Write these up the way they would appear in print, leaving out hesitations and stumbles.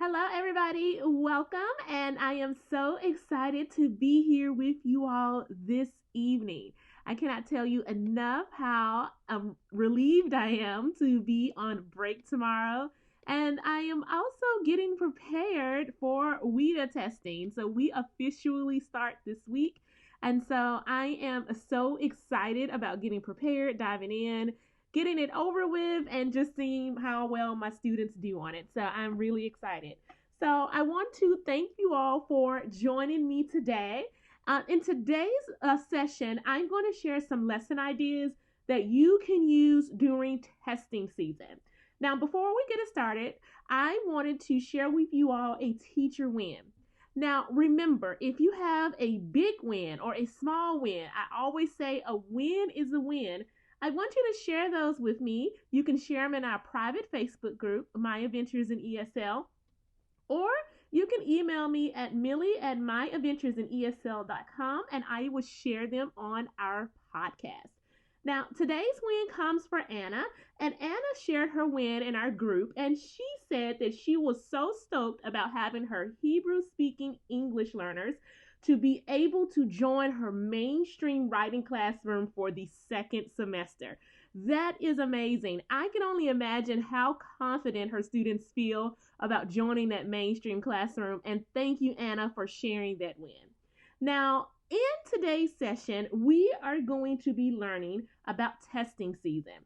Hello, everybody. Welcome. And I am so excited to be here with you all this evening. I cannot tell you enough how relieved I am to be on break tomorrow. And I am also getting prepared for WIDA testing. So we officially start this week. And so I am so excited about getting prepared, diving in, getting it over with, and just seeing how well my students do on it. So I'm really excited. So I want to thank you all for joining me today. In today's session, I'm going to share some lesson ideas that you can use during testing season. Now, before we get it started, I wanted to share with you all a teacher win. Now, remember, if you have a big win or a small win, I always say a win is a win. I want you to share those with me. You can share them in our private Facebook group, My Adventures in ESL, or you can email me at millie@myadventuresinESL.com and I will share them on our podcast. Now, today's win comes for Anna, and Anna shared her win in our group, and she said that she was so stoked about having her Hebrew-speaking English learners to be able to join her mainstream writing classroom for the second semester. That is amazing. I can only imagine how confident her students feel about joining that mainstream classroom, and thank you, Anna, for sharing that win. Now, in today's session, we are going to be learning about testing season.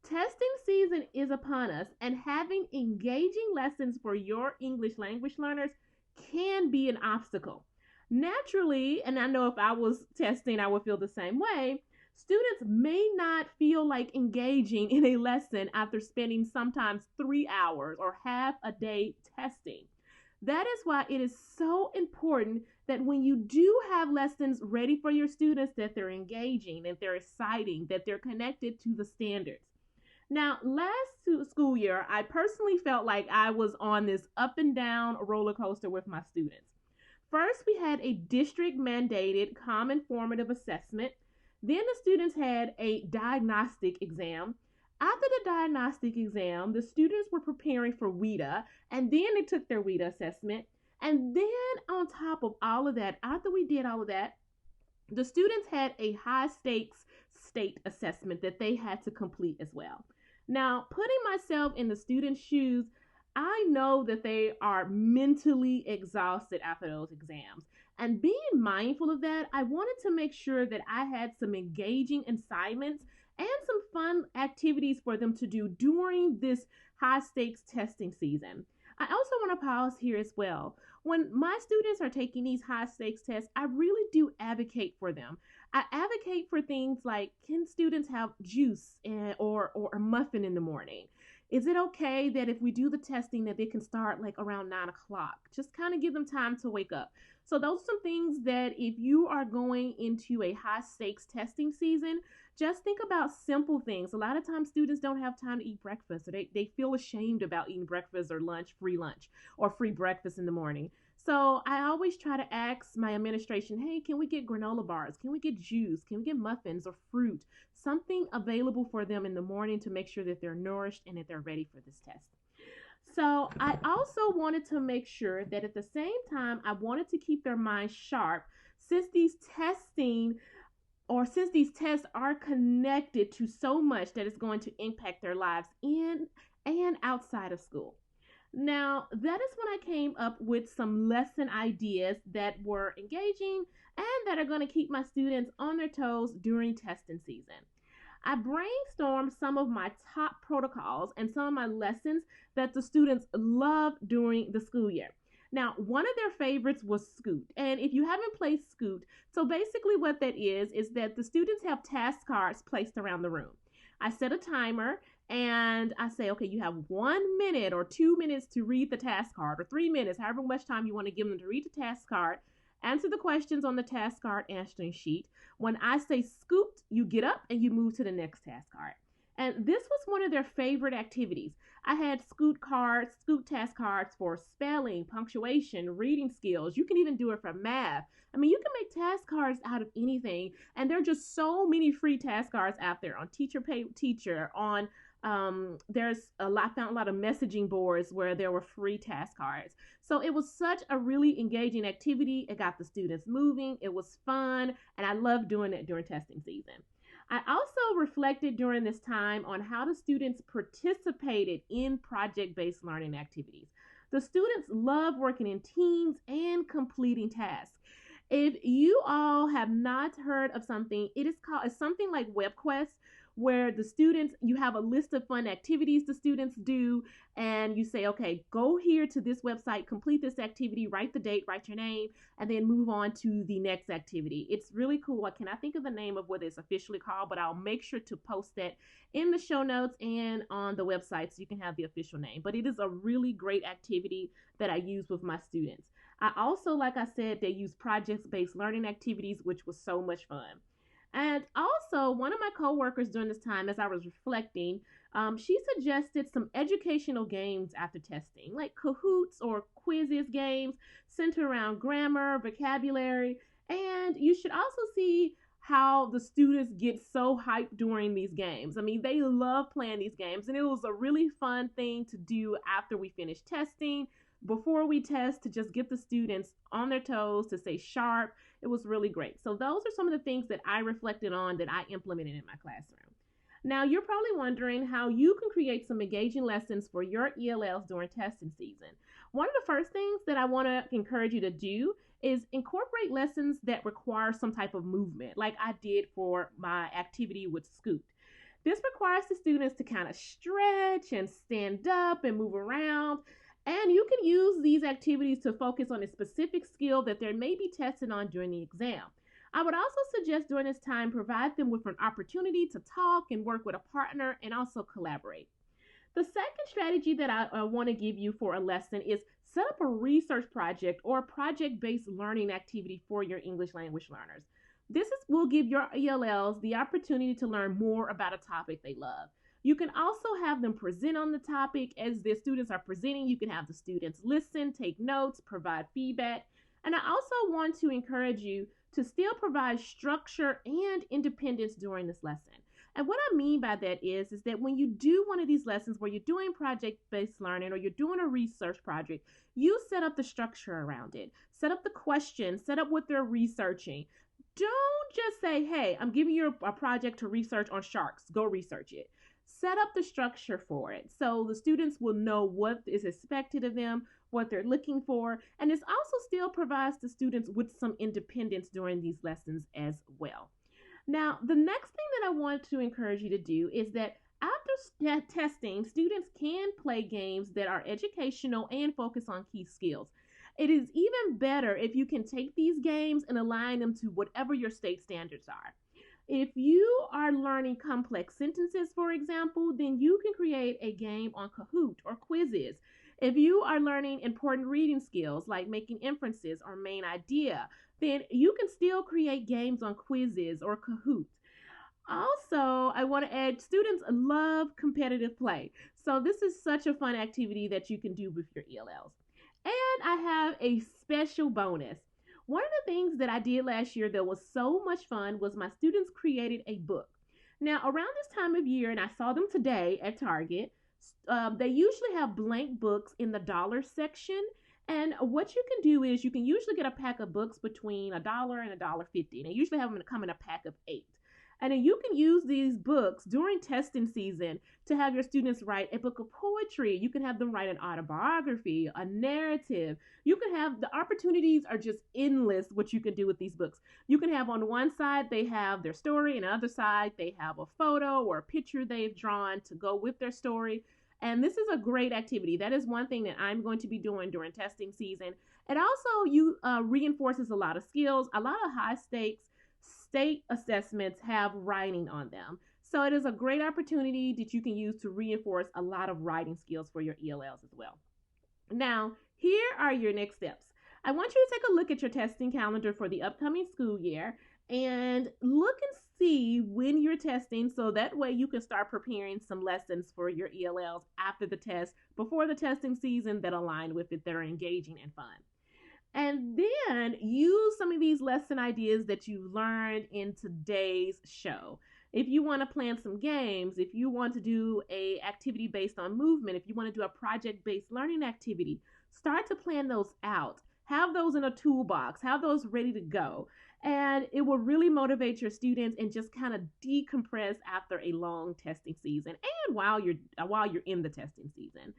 Testing season is upon us, and having engaging lessons for your English language learners can be an obstacle. Naturally, and I know if I was testing, I would feel the same way, students may not feel like engaging in a lesson after spending sometimes 3 hours or half a day testing. That is why it is so important that when you do have lessons ready for your students, that they're engaging, that they're exciting, that they're connected to the standards. Now, last school year, I personally felt like I was on this up and down roller coaster with my students. First, we had a district-mandated common formative assessment. Then the students had a diagnostic exam. After the diagnostic exam, the students were preparing for WIDA, and then they took their WIDA assessment. And then on top of all of that, after we did all of that, the students had a high-stakes state assessment that they had to complete as well. Now, putting myself in the students' shoes, I know that they are mentally exhausted after those exams. And being mindful of that, I wanted to make sure that I had some engaging assignments and some fun activities for them to do during this high stakes testing season. I also want to pause here as well. When my students are taking these high stakes tests, I really do advocate for them. I advocate for things like, can students have juice or a muffin in the morning? Is it okay that if we do the testing that they can start like around 9 o'clock? Just kind of give them time to wake up. So those are some things that if you are going into a high stakes testing season, just think about simple things. A lot of times students don't have time to eat breakfast, or they feel ashamed about eating breakfast or lunch, or free breakfast in the morning. So I always try to ask my administration, hey, can we get granola bars? Can we get juice? Can we get muffins or fruit? Something available for them in the morning to make sure that they're nourished and that they're ready for this test. So I also wanted to make sure that at the same time, I wanted to keep their minds sharp since these tests are connected to so much that is going to impact their lives in and outside of school. Now, that is when I came up with some lesson ideas that were engaging and that are going to keep my students on their toes during testing season. I brainstormed some of my top protocols and some of my lessons that the students love during the school year. Now, one of their favorites was Scoot. And if you haven't played Scoot, so basically what that is that the students have task cards placed around the room. I set a timer and I say, okay, you have 1 minute or 2 minutes to read the task card, or 3 minutes, however much time you want to give them to read the task card. Answer the questions on the task card answering sheet. When I say scoot, you get up and you move to the next task card. And this was one of their favorite activities. I had scoot task cards for spelling, punctuation, reading skills. You can even do it for math. I mean, you can make task cards out of anything. And there are just so many free task cards out there on Teacher Pay Teacher, on I found a lot of messaging boards where there were free task cards. So it was such a really engaging activity. It got the students moving. It was fun. And I loved doing it during testing season. I also reflected during this time on how the students participated in project-based learning activities. The students love working in teams and completing tasks. If you all have not heard of something, it's something like WebQuest, where you have a list of fun activities the students do, and you say, okay, go here to this website, complete this activity, write the date, write your name, and then move on to the next activity. It's really cool. I cannot think of the name of what it's officially called, but I'll make sure to post that in the show notes and on the website so you can have the official name. But it is a really great activity that I use with my students. I also, like I said, they use project-based learning activities, which was so much fun. And also, one of my coworkers during this time, as I was reflecting, she suggested some educational games after testing, like Kahoots or quizzes games centered around grammar, vocabulary, and you should also see how the students get so hyped during these games. I mean, they love playing these games, and it was a really fun thing to do after we finished testing, before we test, to just get the students on their toes, to stay sharp. It was really great. So those are some of the things that I reflected on that I implemented in my classroom. Now, you're probably wondering how you can create some engaging lessons for your ELLs during testing season. One of the first things that I want to encourage you to do is incorporate lessons that require some type of movement, like I did for my activity with Scoot. This requires the students to kind of stretch and stand up and move around. And you can use these activities to focus on a specific skill that they may be tested on during the exam. I would also suggest during this time provide them with an opportunity to talk and work with a partner and also collaborate. The second strategy that I want to give you for a lesson is set up a research project or a project-based learning activity for your English language learners. Will give your ELLs the opportunity to learn more about a topic they love. You can also have them present on the topic. As the students are presenting, you can have the students listen, take notes, provide feedback. And I also want to encourage you to still provide structure and independence during this lesson. And what I mean by that is that when you do one of these lessons where you're doing project-based learning or you're doing a research project, you set up the structure around it. Set up the questions, set up what they're researching. Don't just say, hey, I'm giving you a project to research on sharks. Go research it. Set up the structure for it so the students will know what is expected of them, what they're looking for, and this also still provides the students with some independence during these lessons as well. Now, the next thing that I want to encourage you to do is that after testing, students can play games that are educational and focus on key skills. It is even better if you can take these games and align them to whatever your state standards are. If you are learning complex sentences, for example, then you can create a game on Kahoot or quizzes. If you are learning important reading skills like making inferences or main idea, then you can still create games on quizzes or Kahoot. Also, I want to add, students love competitive play. So this is such a fun activity that you can do with your ELLs. And I have a special bonus. One of the things that I did last year that was so much fun was my students created a book. Now, around this time of year, and I saw them today at Target, they usually have blank books in the dollar section. And what you can do is you can usually get a pack of books between $1 and $1.50. And they usually have them come in a pack of 8. And then you can use these books during testing season to have your students write a book of poetry. You can have them write an autobiography, a narrative. You can have, the opportunities are just endless what you can do with these books. You can have on one side, they have their story, and on the other side, they have a photo or a picture they've drawn to go with their story. And this is a great activity. That is one thing that I'm going to be doing during testing season. It also reinforces a lot of skills. A lot of high stakes state assessments have writing on them. So it is a great opportunity that you can use to reinforce a lot of writing skills for your ELLs as well. Now, here are your next steps. I want you to take a look at your testing calendar for the upcoming school year and look and see when you're testing, so that way you can start preparing some lessons for your ELLs after the test, before the testing season, that align with it, that are engaging and fun. And then use some of these lesson ideas that you learned in today's show. If you want to plan some games, if you want to do a activity based on movement, if you want to do a project-based learning activity, start to plan those out. Have those in a toolbox, have those ready to go. And it will really motivate your students and just kind of decompress after a long testing season and while you're in the testing season.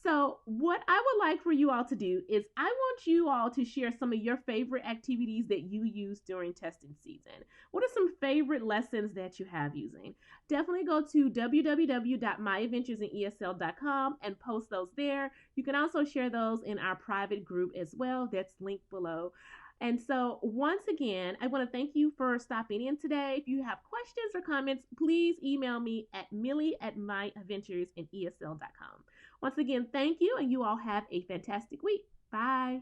So, what I would like for you all to do is I want you all to share some of your favorite activities that you use during testing season. What are some favorite lessons that you have using? Definitely go to www.myadventuresinESL.com and post those there. You can also share those in our private group as well. That's linked below. And so, once again, I want to thank you for stopping in today. If you have questions or comments, please email me at millie@myadventuresinESL.com. Once again, thank you, and you all have a fantastic week. Bye.